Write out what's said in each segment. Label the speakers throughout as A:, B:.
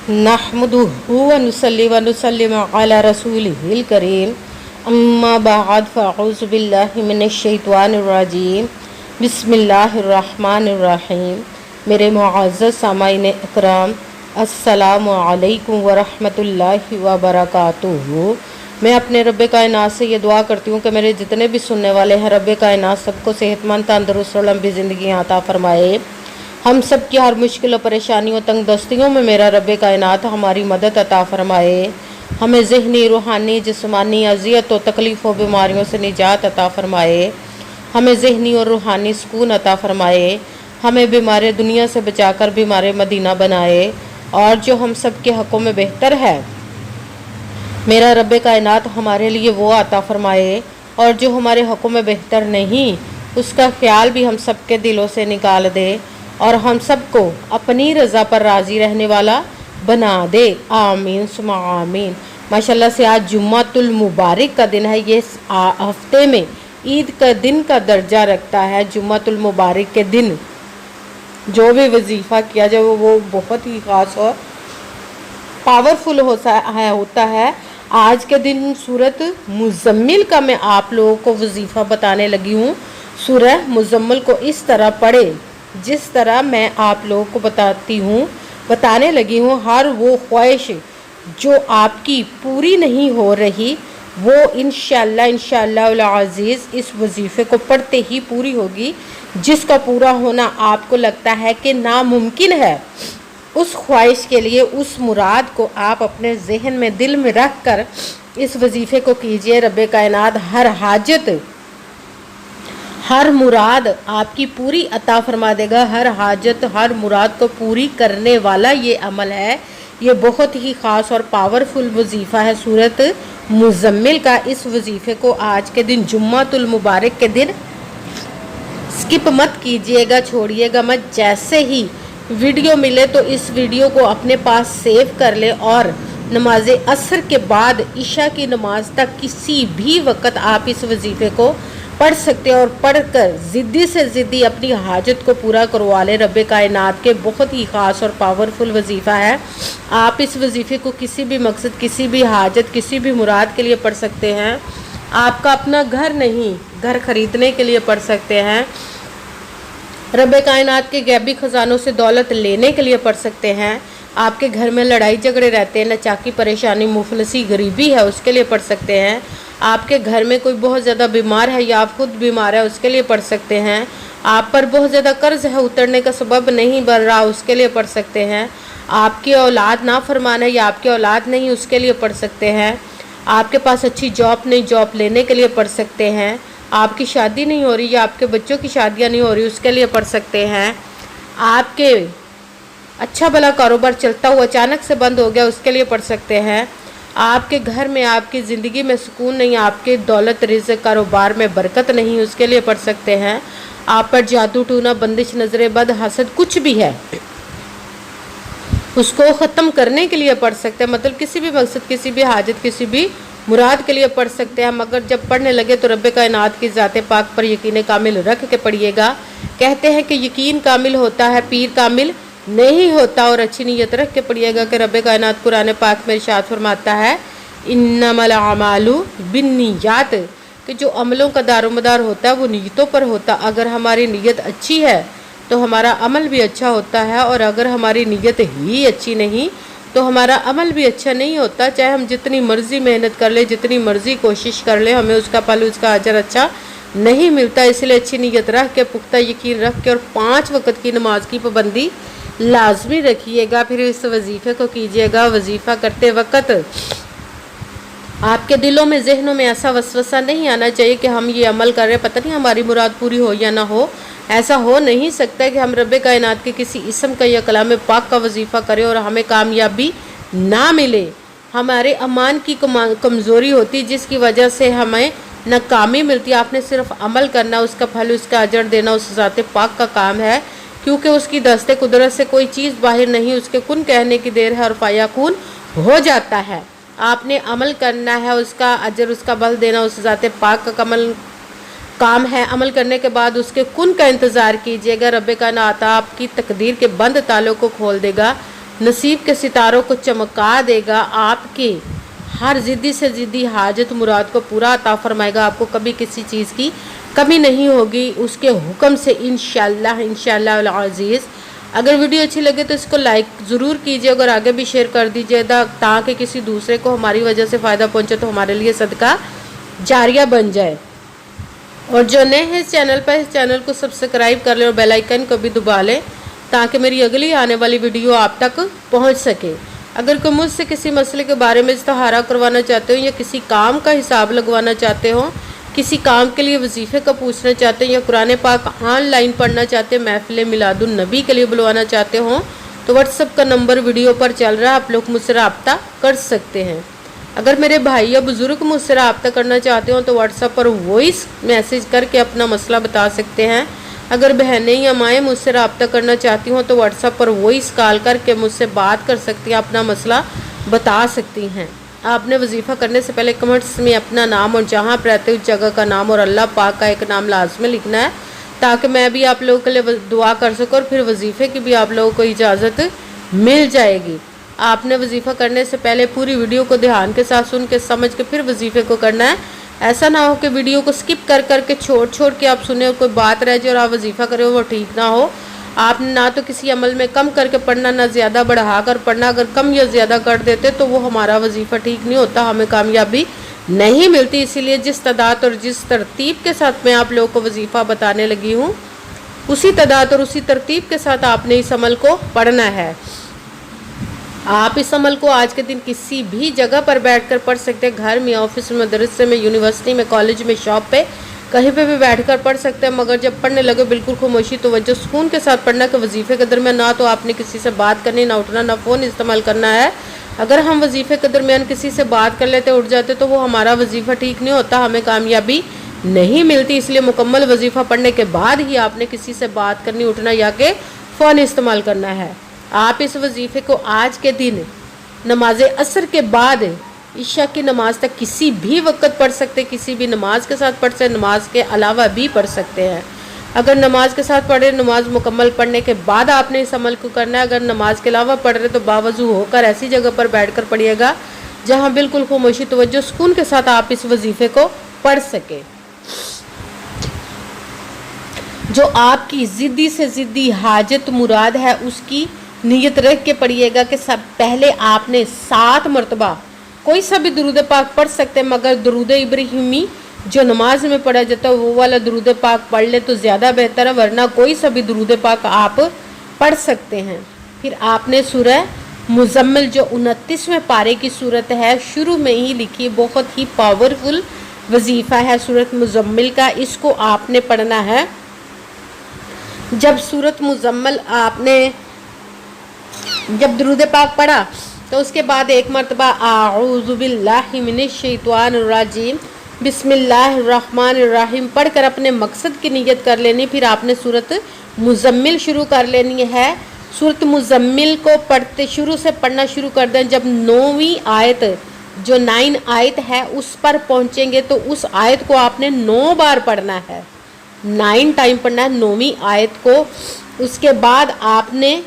A: नहमदुहु व नुसल्ली व नुसल्लिमु अला रसूलिहिल करीम अम्मा बाद फ़अऊज़ु बिल्लाहि मिनश शैतानिर रजीम बिस्मिल्लाहिर रहमानिर रहीम। मेरे मुअज़्ज़ज़ सामाईन इकराम, अस्सलामु अलैकुम व रहमतुल्लाहि व बरकातुहू। मैं अपने रब्बे कायनात से ये दुआ करती हूँ कि मेरे जितने भी सुनने वाले हैं, रब्बे कायनात सबको सेहतमंद तंदुरुस्त और लंबी ज़िंदगी अता फरमाए। हम सब की हर मुश्किल और परेशानियों तंग दस्तियों में मेरा रब्बे कायनात हमारी मदद अता फरमाए। हमें ज़हनी, रूहानी, जिस्मानी अज़ियत और तकलीफ़ों बीमारियों से निजात अता फरमाए। हमें ज़हनी और रूहानी सुकून अता फरमाए। हमें बीमार दुनिया से बचाकर बीमार मदीना बनाए। और जो हम सब के हक़ों में बेहतर है, मेरा रब्बे कायनात हमारे लिए वो अता फरमाए। और जो हमारे हक़ों में बेहतर नहीं, उसका ख्याल भी हम सब के दिलों से निकाल दे और हम सबको अपनी रज़ा पर राज़ी रहने वाला बना दे। आमीन सुमा आमीन। माशाल्लाह से आज जुम्मतुल मुबारक का दिन है। ये हफ्ते में ईद का दिन का दर्जा रखता है। जुम्मतुल मुबारक के दिन जो भी वजीफ़ा किया जाए वो बहुत ही ख़ास और पावरफुल होता है। आज के दिन सूरत मुज़म्मिल का मैं आप लोगों को वजीफ़ा बताने लगी हूँ। सूरह मुज़म्मिल को इस तरह पढ़े जिस तरह मैं आप लोगों को बताने लगी हूँ। हर वो ख्वाहिश जो आपकी पूरी नहीं हो रही, वो इंशाअल्लाह अज़ीज़ इस वजीफ़े को पढ़ते ही पूरी होगी। जिसका पूरा होना आपको लगता है कि नामुमकिन है, उस ख्वाहिश के लिए, उस मुराद को आप अपने जहन में, दिल में रख कर इस वजीफ़े को कीजिए। रब्बे कायनात हर हाजत, हर मुराद आपकी पूरी अता फरमा देगा। हर हाजत, हर मुराद को पूरी करने वाला ये अमल है। ये बहुत ही ख़ास और पावरफुल वजीफ़ा है सूरत मुज़म्मिल का। इस वजीफ़े को आज के दिन, जुम्मतुल मुबारक के दिन स्किप मत कीजिएगा, छोड़िएगा मत। जैसे ही वीडियो मिले तो इस वीडियो को अपने पास सेव कर ले और नमाज असर के बाद इशा की नमाज तक किसी भी वक्त आप इस वजीफ़े को पढ़ सकते हैं और पढ़कर ज़िद्दी से ज़िद्दी अपनी हाजत को पूरा करवा ले। रब्बे कायनात के बहुत ही ख़ास और पावरफुल वजीफ़ा है। आप इस वजीफ़े को किसी भी मकसद, किसी भी हाजत, किसी भी मुराद के लिए पढ़ सकते हैं। आपका अपना घर नहीं, घर ख़रीदने के लिए पढ़ सकते हैं। रब्बे कायनात के गैबी ख़जानों से दौलत लेने के लिए पढ़ सकते हैं। आपके घर में लड़ाई झगड़े रहते हैं, नचाकी, परेशानी, मुफलसी, गरीबी है, उसके लिए पढ़ सकते हैं। आपके घर में कोई बहुत ज़्यादा बीमार है या आप खुद बीमार है, उसके लिए पढ़ सकते हैं। आप पर बहुत ज़्यादा कर्ज है, उतरने का सबब नहीं बन रहा, उसके लिए पढ़ सकते हैं। आपकी औलाद ना फरमान है या आपकी औलाद नहीं, उसके लिए पढ़ सकते हैं। आपके पास अच्छी जॉब नहीं, जॉब लेने के लिए पढ़ सकते हैं। आपकी शादी नहीं हो रही या आपके बच्चों की शादियाँ नहीं हो रही, उसके लिए पढ़ सकते हैं। आपके अच्छा भला कारोबार चलता हुआ अचानक से बंद हो गया, उसके लिए पढ़ सकते हैं। आपके घर में, आपकी ज़िंदगी में सुकून नहीं, आपके दौलत, रिज़्क़, कारोबार में बरकत नहीं, उसके लिए पढ़ सकते हैं। आप पर जादू टूना, बंदिश, नज़र बद, हसद कुछ भी है, उसको ख़त्म करने के लिए पढ़ सकते हैं। मतलब किसी भी मकसद, किसी भी हाजत, किसी भी मुराद के लिए पढ़ सकते हैं। मगर जब पढ़ने लगे तो रब्बे कायनात की ज़ात पाक पर यकीन कामिल रख के पढ़िएगा। कहते हैं कि यकीन कामिल होता है, पीर कामिल नहीं होता। और अच्छी नीयत रख के पढ़िएगा कि रब्बे कायनात कुरान पाक में इरशाद फरमाता है, इन्नमल अमालु बिन्नियात, कि जो अमलों का दारोमदार होता है वो नीयतों पर होता। अगर हमारी नीयत अच्छी है तो हमारा अमल भी अच्छा होता है, और अगर हमारी नीयत ही अच्छी नहीं तो हमारा अमल भी अच्छा नहीं होता। चाहे हम जितनी मर्ज़ी मेहनत कर ले, जितनी मर्ज़ी कोशिश कर ले, हमें उसका फल, उसका अजर अच्छा नहीं मिलता। इसलिए अच्छी नीयत रख के, पुख्ता यकीन रख के और 5 वक्त की नमाज की पाबंदी लाजमी रखिएगा। फिर इस वजीफ़े को कीजिएगा। वजीफ़ा करते वक्त आपके दिलों में, जहनों में ऐसा वसवसा नहीं आना चाहिए कि हम ये अमल कर रहे हैं, पता नहीं हमारी मुराद पूरी हो या ना हो। ऐसा हो नहीं सकता कि हम रब्बे कायनात के किसी इसम का या कलाम पाक का वजीफ़ा करें और हमें कामयाबी ना मिले। हमारे अमान की कमज़ोरी होती, जिसकी वजह से हमें नाकामी मिलती है। आपने सिर्फ अमल करना, उसका फल, उसका अजर देना उस ज़ात पाक का काम है, क्योंकि उसकी दस्ते कुदरत से कोई चीज़ बाहर नहीं, उसके कुन कहने की देर है और फ़याकुन हो जाता है। आपने अमल करना है, उसका अजर, उसका बल देना उस ज़ात पाक का काम है। अमल करने के बाद उसके कुन का इंतज़ार कीजिएगा। रब्बे कायनात आपकी तकदीर के बंद तालों को खोल देगा। नसीब के सितारों को चमका देगा, आपके हर ज़िद्दी से ज़िद्दी हाजत मुराद को पूरा अता फरमाएगा। आपको कभी किसी चीज़ की कमी नहीं होगी उसके हुक्म से, इंशाअल्लाह इंशाअल्लाह अज़ीज़। अगर वीडियो अच्छी लगे तो इसको लाइक ज़रूर कीजिए और आगे भी शेयर कर दीजिए ताकि किसी दूसरे को हमारी वजह से फ़ायदा पहुँचे तो हमारे लिए सदका जारिया बन जाए। और जो नए हैं इस चैनल पर, इस चैनल को सब्सक्राइब कर लें और बेल आइकन को भी दबा लें ताकि मेरी अगली आने वाली वीडियो आप तक पहुंच सके। अगर कोई मुझसे किसी मसले के बारे में इस्तिखारा करवाना चाहते हो या किसी काम का हिसाब लगवाना चाहते हो, किसी काम के लिए वजीफ़े का पूछना चाहते हो या कुरान पाक ऑनलाइन पढ़ना चाहते हो, महफिल मिलादुन नबी के लिए बुलवाना चाहते हो तो व्हाट्सएप का नंबर वीडियो पर चल रहा है, आप लोग मुझसे रब्ता कर सकते हैं। अगर मेरे भाई या बुज़ुर्ग मुझसे रब्ता करना चाहते हो तो व्हाट्सएप पर वॉइस मैसेज करके अपना मसला बता सकते हैं। अगर बहनें या माएँ मुझसे रब्ता करना चाहती हों तो व्हाट्सएप पर वॉइस कॉल करके मुझसे बात कर सकती हैं, अपना मसला बता सकती हैं। आपने वजीफ़ा करने से पहले कमेंट्स में अपना नाम और जहाँ आप रहते हो उस जगह का नाम और अल्लाह पाक का एक नाम लाजमी लिखना है ताकि मैं भी आप लोगों के लिए दुआ कर सकूँ और फिर वजीफ़े की भी आप लोगों को इजाज़त मिल जाएगी। आपने वजीफ़ा करने से पहले पूरी वीडियो को ध्यान के साथ सुन के समझ के फिर वजीफ़े को करना है। ऐसा ना हो कि वीडियो को स्किप कर करके छोड़ के आप सुने और कोई बात रह जाए और आप वजीफ़ा करें वो ठीक ना हो। आपने ना तो किसी अमल में कम करके पढ़ना, ना ज़्यादा बढ़ा कर पढ़ना। अगर कम या ज़्यादा कर देते तो वो हमारा वजीफ़ा ठीक नहीं होता, हमें कामयाबी नहीं मिलती। इसीलिए जिस तादाद और जिस तरतीब के साथ मैं आप लोगों को वजीफ़ा बताने लगी हूँ उसी तादाद और उसी तरतीब के साथ आपने इस अमल को पढ़ना है। आप इस अमल को आज के दिन किसी भी जगह पर बैठकर पढ़ सकते हैं, घर में, ऑफिस में, मदरसे में, यूनिवर्सिटी में, कॉलेज में, शॉप पे, कहीं पे भी बैठकर पढ़ सकते हैं। मगर जब पढ़ने लगे बिल्कुल खामोशी तवज्जो सुकून के साथ पढ़ना कि वजीफ़े के दरमियान ना तो आपने किसी से बात करनी, ना उठना, ना फ़ोन इस्तेमाल करना है। अगर हम वजीफ़े के दरमियान किसी से बात कर लेते, उठ जाते तो वो हमारा वजीफ़ा ठीक नहीं होता, हमें कामयाबी नहीं मिलती। इसलिए मुकम्मल वजीफ़ा पढ़ने के बाद ही आपने किसी से बात करनी, उठना या कि फ़ोन इस्तेमाल करना है। आप इस वजीफ़े को आज के दिन नमाज असर के बाद इशा की नमाज तक किसी भी वक्त पढ़ सकते, किसी भी नमाज के साथ पढ़ सकते, नमाज के अलावा भी पढ़ सकते हैं। अगर नमाज के साथ पढ़े, नमाज मुकम्मल पढ़ने के बाद आपने इस अमल को करना है। अगर नमाज के अलावा पढ़ रहे तो बावजू होकर ऐसी जगह पर बैठकर पढ़िएगा जहां बिल्कुल खामोशी तवज्जो सुकून के साथ आप इस वजीफ़े को पढ़ सके। जो आपकी ज़िद्दी से ज़िद्दी हाजत मुराद है उसकी नीयत रख के पढ़िएगा कि सब पहले आपने 7 मरतबा कोई सा भी दुरूद पाक पढ़ सकते हैं, मगर दुरूद इब्राहिमी जो नमाज में पढ़ा जाता है वो वाला दुरूद पाक पढ़ ले तो ज़्यादा बेहतर है, वरना कोई सा भी दुरूद पाक आप पढ़ सकते हैं। फिर आपने सूरह मुज़म्मिल जो 29वें पारे की सूरत है शुरू में ही लिखी, बहुत ही पावरफुल वजीफ़ा है सूरत मुज़म्मिल का, इसको आपने पढ़ना है। जब सूरत मुज़म्मिल आपने जब दुरूद पाक पढ़ा तो उसके बाद एक मरतबा आऊज़ु बिल्लाहि मिनश शैतानिर रजीम बिस्मिल्लाहिर्रहमानिर्रहीम पढ़कर अपने मकसद की नियत कर लेनी। फिर आपने सूरत मुज़म्मिल शुरू कर लेनी है। सूरत मुज़म्मिल को पढ़ते शुरू से पढ़ना शुरू कर दें। जब 9वीं आयत जो 9 आयत है उस पर पहुँचेंगे तो उस आयत को आपने 9 बार पढ़ना है, 9 टाइम पढ़ना है 9वीं आयत को। उसके बाद आपने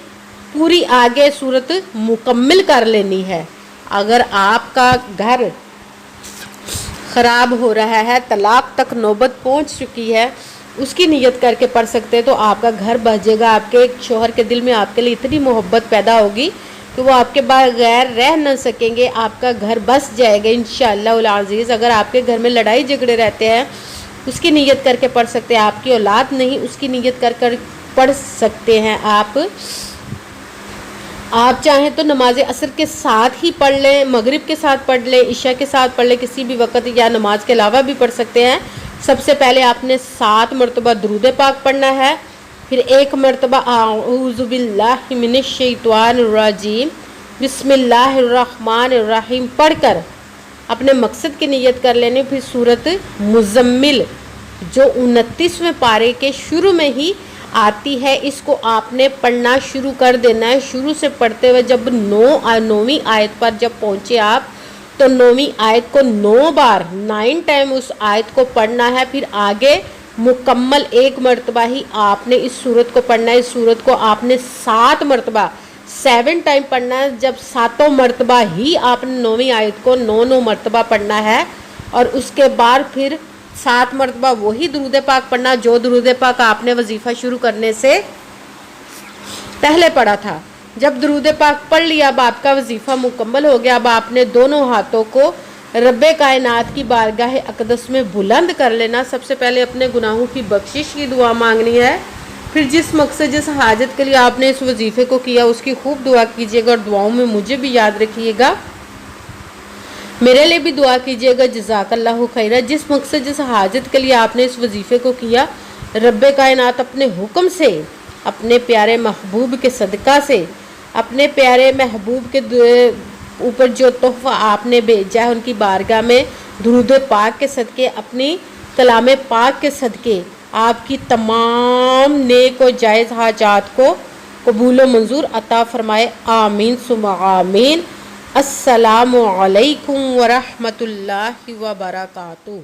A: पूरी आगे सूरत मुकम्मिल कर लेनी है। अगर आपका घर ख़राब हो रहा है, तलाक तक नौबत पहुंच चुकी है, उसकी नियत करके पढ़ सकते हैं तो आपका घर बचेगा। आपके शोहर के दिल में आपके लिए इतनी मोहब्बत पैदा होगी कि वो आपके बगैर रह न सकेंगे, आपका घर बस जाएगा इंशाअल्लाह अज़ीज़। अगर आपके घर में लड़ाई झगड़े रहते हैं उसकी नियत करके पढ़ सकते हैं। आपकी औलाद नहीं उसकी नियत कर पढ़ सकते हैं। आप चाहें तो नमाज असर के साथ ही पढ़ लें, मगरिब के साथ पढ़ लें, इशा के साथ पढ़ लें, किसी भी वक्त या नमाज के अलावा भी पढ़ सकते हैं। सबसे पहले आपने 7 मरतबा दुरूद पाक पढ़ना है, फिर 1 मरतबा आऊज़ु बिल्लाहि मिनश शैतानिर रजीम बिस्मिल्लाहिर्रहमानिर्रहीम पढ़कर अपने मकसद की नियत कर लेनी। फिर सूरत मुज़म्मिल जो 29वें पारे के शुरू में ही आती है, इसको आपने पढ़ना शुरू कर देना है। शुरू से पढ़ते हुए जब 9वीं आयत पर जब पहुँचे आप तो 9वीं आयत को 9 बार 9 टाइम उस आयत को पढ़ना है। फिर आगे मुकम्मल 1 मरतबा ही आपने इस सूरत को पढ़ना है। इस सूरत को आपने 7 मरतबा 7 ٹائم پڑھنا ہے، جب 7 مرتبہ ہی آپ نے 9ویں آیت کو 9 مرتبہ پڑھنا ہے، اور اس کے بعد پھر 7 مرتبہ وہی درود پاک پڑھنا جو درود پاک آپ نے وظیفہ شروع کرنے سے پہلے پڑھا تھا۔ جب درود پاک پڑھ لیا، اب آپ کا وظیفہ مکمل ہو گیا، اب آپ نے دونوں ہاتھوں کو رب کائنات کی بارگاہ اقدس میں بلند کر لینا۔ سب سے پہلے اپنے گناہوں کی بخشش کی دعا مانگنی ہے، پھر جس مقصد جس حاجت کے لیے آپ نے اس وظیفے کو کیا اس کی خوب دعا کیجیے گا، اور دعاؤں میں مجھے بھی یاد رکھیے گا، میرے لیے بھی دعا کیجیے گا۔ جزاک اللہ خیرہ۔ جس مقصد جس حاجت کے لیے آپ نے اس وظیفے کو کیا، رب کائنات اپنے حکم سے، اپنے پیارے محبوب کے صدقہ سے، اپنے پیارے محبوب کے اوپر جو تحفہ آپ نے بھیجا ہے ان کی بارگاہ میں درود پاک کے صدقے، اپنی کلام پاک کے صدقے آپ کی تمام نیک و جائز حاجات کو قبول و منظور عطا فرمائے، آمین ثم آمین۔ السلام علیکم ورحمۃ اللہ وبرکاتہ۔